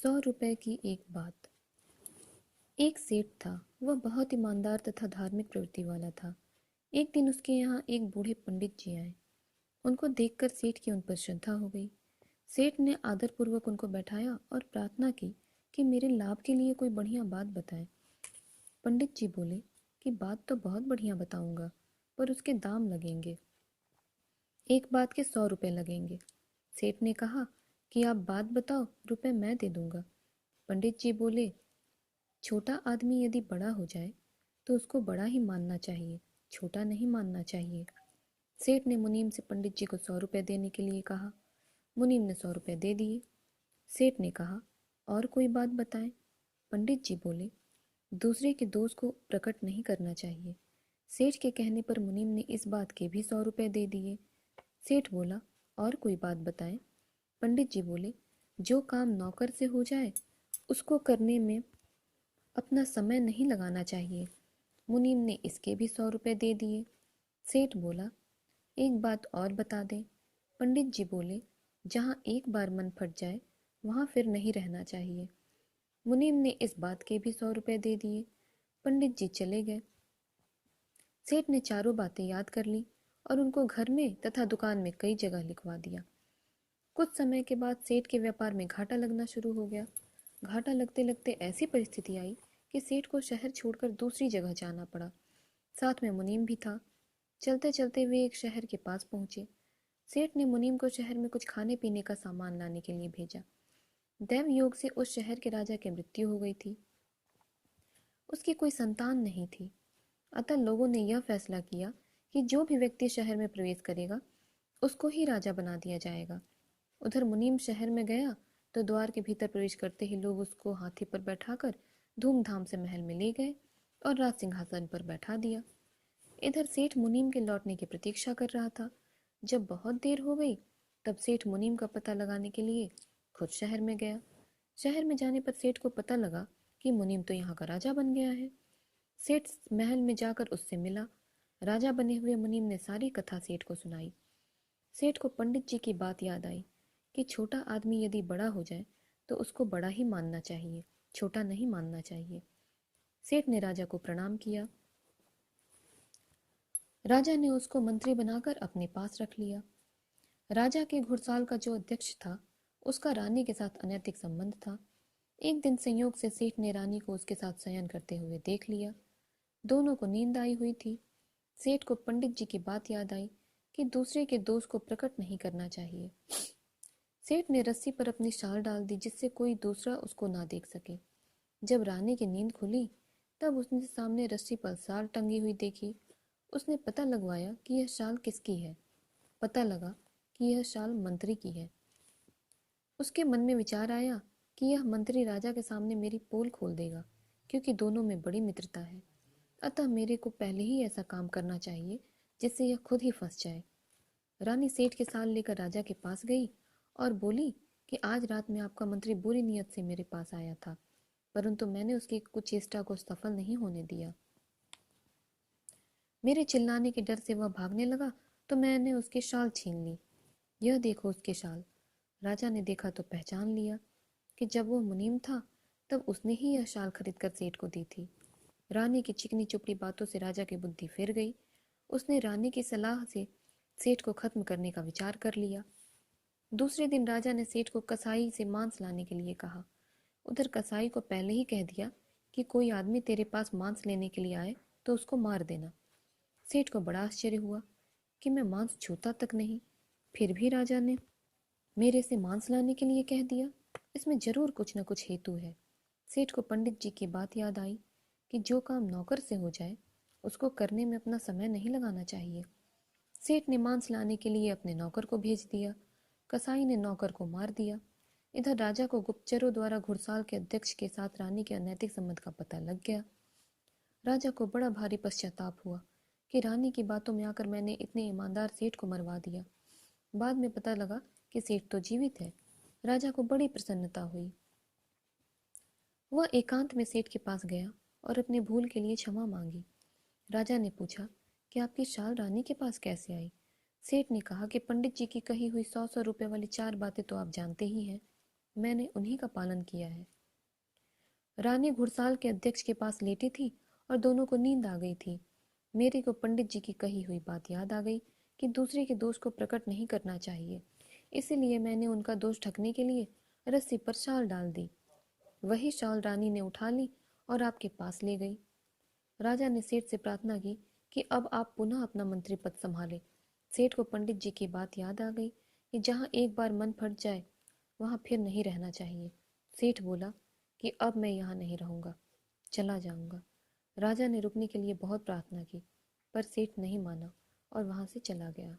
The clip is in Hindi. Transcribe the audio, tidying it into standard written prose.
100 रुपए की एक बात। एक सेठ था। वह बहुत ईमानदार तथा धार्मिक प्रवृत्ति वाला था। एक दिन उसके यहाँ एक बूढ़े पंडित जी आए। उनको देखकर सेठ की उन पर श्रद्धा हो गई। सेठ ने आदरपूर्वक उनको बैठाया और प्रार्थना की कि मेरे लाभ के लिए कोई बढ़िया बात बताएं। पंडित जी बोले कि बात तो बहुत बढ़िया बताऊंगा, पर उसके दाम लगेंगे। एक बात के 100 रुपए लगेंगे। सेठ ने कहा कि आप बात बताओ, रुपए मैं दे दूंगा। पंडित जी बोले, छोटा आदमी यदि बड़ा हो जाए तो उसको बड़ा ही मानना चाहिए, छोटा नहीं मानना चाहिए। सेठ ने मुनीम से पंडित जी को 100 रुपए देने के लिए कहा। मुनीम ने 100 रुपए दे दिए। सेठ ने कहा, और कोई बात बताएं। पंडित जी बोले, दूसरे के दोष को प्रकट नहीं करना चाहिए। सेठ के कहने पर मुनीम ने इस बात के भी 100 रुपए दे दिए। सेठ बोला, और कोई बात बताएं। पंडित जी बोले, जो काम नौकर से हो जाए उसको करने में अपना समय नहीं लगाना चाहिए। मुनीम ने इसके भी 100 रुपए दे दिए। सेठ बोला, एक बात और बता दें। पंडित जी बोले, जहाँ एक बार मन फट जाए वहाँ फिर नहीं रहना चाहिए। मुनीम ने इस बात के भी 100 रुपए दे दिए। पंडित जी चले गए। सेठ ने चारों बातें याद कर ली और उनको घर में तथा दुकान में कई जगह लिखवा दिया। कुछ समय के बाद सेठ के व्यापार में घाटा लगना शुरू हो गया। घाटा लगते लगते ऐसी परिस्थिति आई कि सेठ को शहर छोड़कर दूसरी जगह जाना पड़ा। साथ में मुनीम भी था। चलते चलते वे एक शहर के पास पहुंचे। सेठ ने मुनीम को शहर में कुछ खाने पीने का सामान लाने के लिए भेजा। दैव योग से उस शहर के राजा की मृत्यु हो गई थी। उसकी कोई संतान नहीं थी। अतः लोगों ने यह फैसला किया कि जो भी व्यक्ति शहर में प्रवेश करेगा उसको ही राजा बना दिया जाएगा। उधर मुनीम शहर में गया तो द्वार के भीतर प्रवेश करते ही लोग उसको हाथी पर बैठाकर धूमधाम से महल में ले गए और राज सिंहासन पर बैठा दिया। इधर सेठ मुनीम के लौटने की प्रतीक्षा कर रहा था। जब बहुत देर हो गई तब सेठ मुनीम का पता लगाने के लिए खुद शहर में गया। शहर में जाने पर सेठ को पता लगा कि मुनीम तो यहाँ का राजा बन गया है। सेठ महल में जाकर उससे मिला। राजा बने हुए मुनीम ने सारी कथा सेठ को सुनाई। सेठ को पंडित जी की बात याद आई कि छोटा आदमी यदि बड़ा हो जाए तो उसको बड़ा ही मानना चाहिए, छोटा नहीं मानना चाहिए। सेठ ने राजा को प्रणाम किया। राजा ने उसको मंत्री बनाकर अपने पास रख लिया। राजा के घुड़साल का जो अध्यक्ष था उसका रानी के साथ अनैतिक संबंध था। एक दिन संयोग से सेठ ने रानी को उसके साथ शयन करते हुए देख लिया। दोनों को नींद आई हुई थी। सेठ को पंडित जी की बात याद आई कि दूसरे के दोष को प्रकट नहीं करना चाहिए। सेठ ने रस्सी पर अपनी शाल डाल दी जिससे कोई दूसरा उसको ना देख सके। जब रानी की नींद खुली तब उसने सामने रस्सी पर शाल टंगी हुई देखी। उसने पता लगवाया कि यह शाल किसकी है। पता लगा कि यह शाल मंत्री की है। उसके मन में विचार आया कि यह मंत्री राजा के सामने मेरी पोल खोल देगा, क्योंकि दोनों में बड़ी मित्रता है। अतः मेरे को पहले ही ऐसा काम करना चाहिए जिससे यह खुद ही फंस जाए। रानी सेठ के शाल लेकर राजा के पास गई और बोली कि आज रात में आपका मंत्री बुरी नीयत से मेरे पास आया था, परंतु मैंने उसकी कुचेष्टा को सफल नहीं होने दिया। मेरे चिल्लाने के डर से वह भागने लगा तो मैंने उसकी शाल छीन ली। यह देखो उसकी शाल। राजा ने देखा तो पहचान लिया कि जब वो मुनीम था तब उसने ही यह शाल खरीद कर सेठ को दी थी। रानी की चिकनी चुपड़ी बातों से राजा की बुद्धि फिर गई। उसने रानी की सलाह से सेठ को खत्म करने का विचार कर लिया। दूसरे दिन राजा ने सेठ को कसाई से मांस लाने के लिए कहा। उधर कसाई को पहले ही कह दिया कि कोई आदमी तेरे पास मांस लेने के लिए आए तो उसको मार देना। सेठ को बड़ा आश्चर्य हुआ कि मैं मांस छूता तक नहीं, फिर भी राजा ने मेरे से मांस लाने के लिए कह दिया। इसमें जरूर कुछ न कुछ हेतु है। सेठ को पंडित जी की बात याद आई कि जो काम नौकर से हो जाए उसको करने में अपना समय नहीं लगाना चाहिए। सेठ ने मांस लाने के लिए अपने नौकर को भेज दिया। कसाई ने नौकर को मार दिया। इधर राजा को गुप्तचरों द्वारा घुड़साल के अध्यक्ष के साथ रानी के अनैतिक संबंध का पता लग गया। राजा को बड़ा भारी पश्चाताप हुआ कि रानी की बातों में आकर मैंने इतने ईमानदार सेठ को मरवा दिया। बाद में पता लगा कि सेठ तो जीवित है। राजा को बड़ी प्रसन्नता हुई। वह एकांत में सेठ के पास गया और अपने भूल के लिए क्षमा मांगी। राजा ने पूछा कि आपकी शाल रानी के पास कैसे आई। सेठ ने कहा कि पंडित जी की कही हुई 100 100 रुपए वाली 4 बातें तो आप जानते ही हैं। मैंने उन्हीं का पालन किया है। रानी घुड़साल के अध्यक्ष के पास लेटी थी और दोनों को नींद आ गई थी। मेरी को पंडित जी की कही हुई बात याद आ गई कि दूसरे के दोष को प्रकट नहीं करना चाहिए। इसीलिए मैंने उनका दोष ढकने के लिए रस्सी पर शाल डाल दी। वही शाल रानी ने उठा ली और आपके पास ले गई। राजा ने सेठ से प्रार्थना की कि अब आप पुनः अपना मंत्री पद संभालें। सेठ को पंडित जी की बात याद आ गई कि जहाँ एक बार मन फट जाए वहाँ फिर नहीं रहना चाहिए। सेठ बोला कि अब मैं यहाँ नहीं रहूँगा, चला जाऊँगा। राजा ने रुकने के लिए बहुत प्रार्थना की, पर सेठ नहीं माना और वहाँ से चला गया।